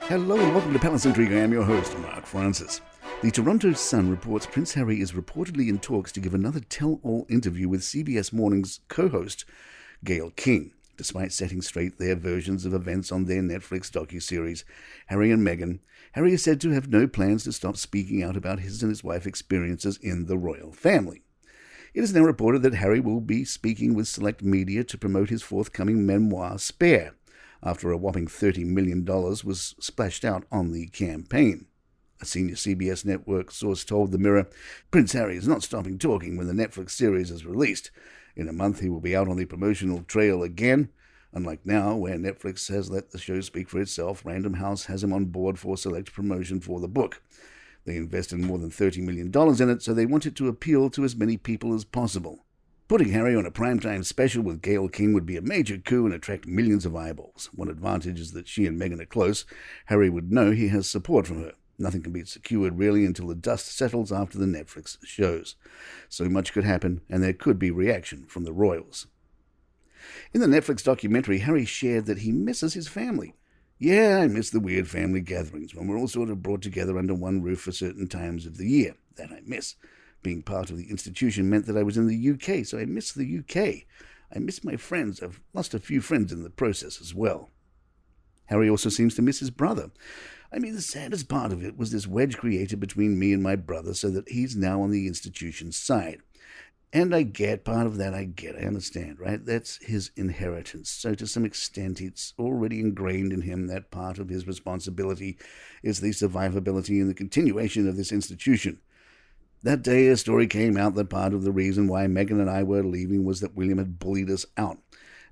Hello and welcome to Palace Intrigue. I am your host, Mark Francis. The Toronto Sun reports Prince Harry is reportedly in talks to give another tell-all interview with CBS Morning's co-host, Gayle King, despite setting straight their versions of events on their Netflix docuseries, Harry and Meghan. Harry is said to have no plans to stop speaking out about his and his wife's experiences in the royal family. It is now reported that Harry will be speaking with select media to promote his forthcoming memoir, Spare, after a whopping $30 million was splashed out on the campaign. A senior CBS network source told The Mirror, Prince Harry is not stopping talking when the Netflix series is released. In a month he will be out on the promotional trail again. Unlike now, where Netflix has let the show speak for itself, Random House has him on board for select promotion for the book. They invested more than $30 million in it, so they want it to appeal to as many people as possible. Putting Harry on a primetime special with Gayle King would be a major coup and attract millions of eyeballs. One advantage is that she and Meghan are close. Harry would know he has support from her. Nothing can be secured, really, until the dust settles after the Netflix shows. So much could happen, and there could be reaction from the royals. In the Netflix documentary, Harry shared that he misses his family. Yeah, I miss the weird family gatherings, when we're all sort of brought together under one roof for certain times of the year. That I miss. Being part of the institution meant that I was in the UK, so I miss the UK. I miss my friends. I've lost a few friends in the process as well. Harry also seems to miss his brother. I mean, the saddest part of it was this wedge created between me and my brother so that he's now on the institution's side. And I get part of that, I understand, right? That's his inheritance. So to some extent, it's already ingrained in him that part of his responsibility is the survivability and the continuation of this institution. That day, a story came out that part of the reason why Meghan and I were leaving was that William had bullied us out.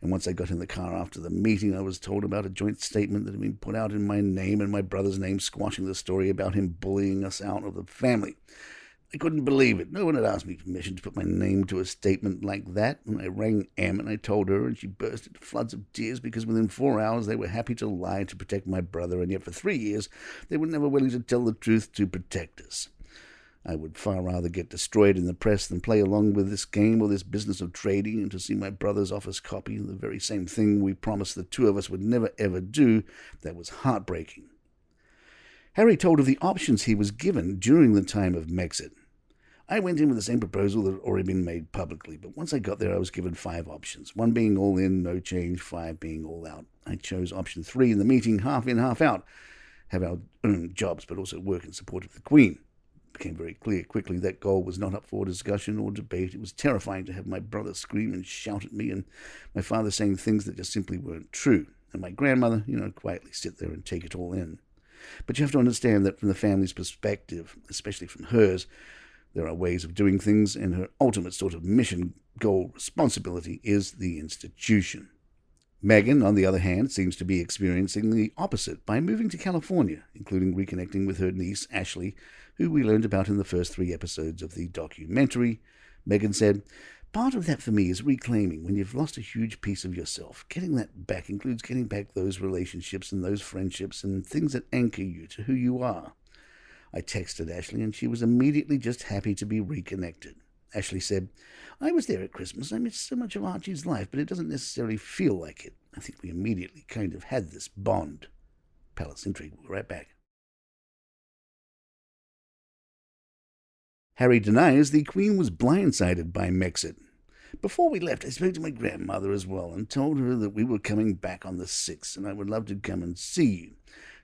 And once I got in the car after the meeting, I was told about a joint statement that had been put out in my name and my brother's name, squashing the story about him bullying us out of the family. I couldn't believe it. No one had asked me permission to put my name to a statement like that. And I rang Em and I told her, and she burst into floods of tears because within 4 hours they were happy to lie to protect my brother, and yet for 3 years they were never willing to tell the truth to protect us. I would far rather get destroyed in the press than play along with this game or this business of trading, and to see my brother's office copy the very same thing we promised the two of us would never ever do, that was heartbreaking. Harry told of the options he was given during the time of Megxit. I went in with the same proposal that had already been made publicly, but once I got there I was given 5 options, 1 being all in, no change, 5 being all out. I chose option 3 in the meeting, half in, half out, have our own jobs but also work in support of the Queen. It became very clear quickly that goal was not up for discussion or debate. It was terrifying to have my brother scream and shout at me, and my father saying things that just simply weren't true, and my grandmother, quietly sit there and take it all in. But you have to understand that from the family's perspective, especially from hers, there are ways of doing things, and her ultimate sort of mission, goal, responsibility is the institution. Meghan, on the other hand, seems to be experiencing the opposite by moving to California, including reconnecting with her niece, Ashley, who we learned about in the first 3 episodes of the documentary. Meghan said, part of that for me is reclaiming when you've lost a huge piece of yourself. Getting that back includes getting back those relationships and those friendships and things that anchor you to who you are. I texted Ashley and she was immediately just happy to be reconnected. Ashley said, I was there at Christmas. I missed so much of Archie's life, but it doesn't necessarily feel like it. I think we immediately kind of had this bond. Palace Intrigue. We'll be right back. Harry denies the Queen was blindsided by Megxit. Before we left, I spoke to my grandmother as well and told her that we were coming back on the 6th and I would love to come and see you.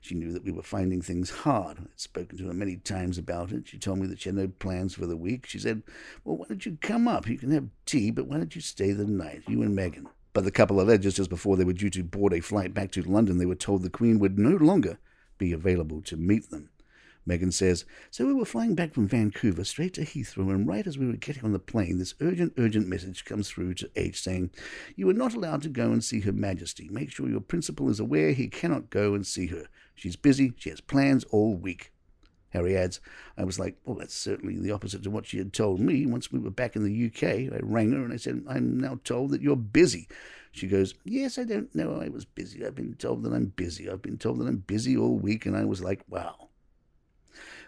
She knew that we were finding things hard. I'd spoken to her many times about it. She told me that she had no plans for the week. She said, well, why don't you come up? You can have tea, but why don't you stay the night, you and Meghan? But the couple alleged just before they were due to board a flight back to London, they were told the Queen would no longer be available to meet them. Meghan says, so we were flying back from Vancouver straight to Heathrow, and right as we were getting on the plane, this urgent message comes through to H saying, you are not allowed to go and see Her Majesty. Make sure your principal is aware he cannot go and see her. She's busy. She has plans all week. Harry adds, I was like, well, that's certainly the opposite to what she had told me. Once we were back in the UK, I rang her and I said, I'm now told that you're busy. She goes, yes, I don't know I was busy. I've been told that I'm busy. I've been told that I'm busy all week. And I was like, wow.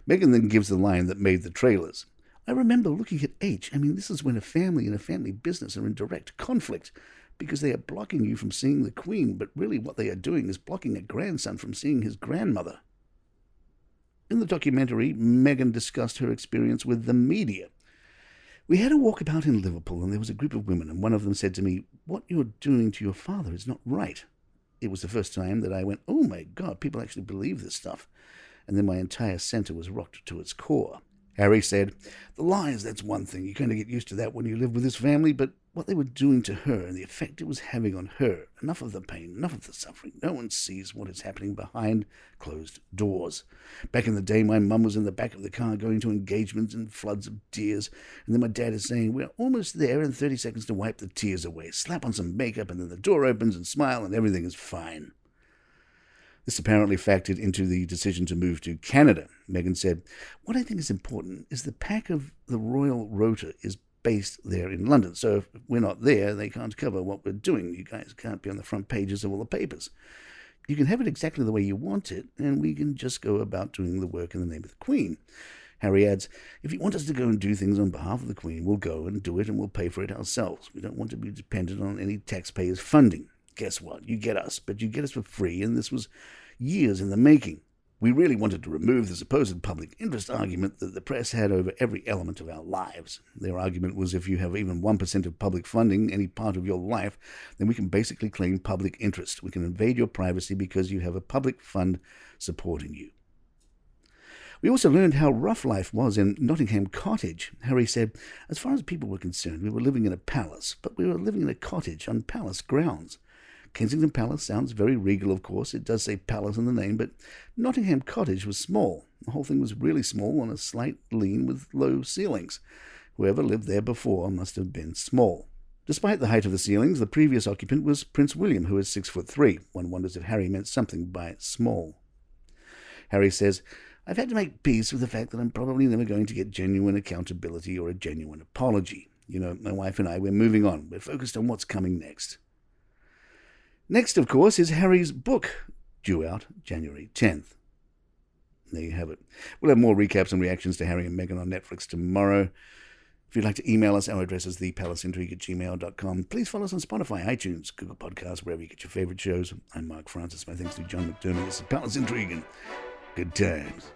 Meghan then gives the line that made the trailers. I remember looking at H. I mean, this is when a family and a family business are in direct conflict. because they are blocking you from seeing the Queen, but really what they are doing is blocking a grandson from seeing his grandmother. In the documentary, Meghan discussed her experience with the media. We had a walkabout in Liverpool, and there was a group of women, and one of them said to me, "What you're doing to your father is not right." It was the first time that I went, "Oh my God, people actually believe this stuff." And then my entire centre was rocked to its core. Harry said, "The lies, that's one thing. You kind of get used to that when you live with this family, but what they were doing to her and the effect it was having on her, enough of the pain, enough of the suffering. No one sees what is happening behind closed doors. Back in the day, my mum was in the back of the car going to engagements and floods of tears, and then my dad is saying, 'We're almost there, in 30 seconds to wipe the tears away. Slap on some makeup, and then the door opens and smile, and everything is fine.'" This apparently factored into the decision to move to Canada. Meghan said, "What I think is important is the pack of the Royal Rota is based there in London. So if we're not there, they can't cover what we're doing. You guys can't be on the front pages of all the papers. You can have it exactly the way you want it, and we can just go about doing the work in the name of the Queen." Harry adds, "If you want us to go and do things on behalf of the Queen, we'll go and do it, and we'll pay for it ourselves. We don't want to be dependent on any taxpayers' funding. Guess what? You get us, but you get us for free, and this was years in the making. We really wanted to remove the supposed public interest argument that the press had over every element of our lives. Their argument was if you have even 1% of public funding any part of your life, then we can basically claim public interest. We can invade your privacy because you have a public fund supporting you." We also learned how rough life was in Nottingham Cottage. Harry said, "As far as people were concerned, we were living in a palace, but we were living in a cottage on palace grounds. Kensington Palace sounds very regal, of course. It does say palace in the name, but Nottingham Cottage was small. The whole thing was really small on a slight lean with low ceilings. Whoever lived there before must have been small." Despite the height of the ceilings, the previous occupant was Prince William, who is 6'3". One wonders if Harry meant something by small. Harry says, "I've had to make peace with the fact that I'm probably never going to get genuine accountability or a genuine apology. You know, my wife and I, we're moving on. We're focused on what's coming next." Next, of course, is Harry's book, due out January 10th. There you have it. We'll have more recaps and reactions to Harry and Meghan on Netflix tomorrow. If you'd like to email us, our address is thepalaceintrigue@gmail.com. Please follow us on Spotify, iTunes, Google Podcasts, wherever you get your favorite shows. I'm Mark Francis. My thanks to John McDermott. This is Palace Intrigue, and good times.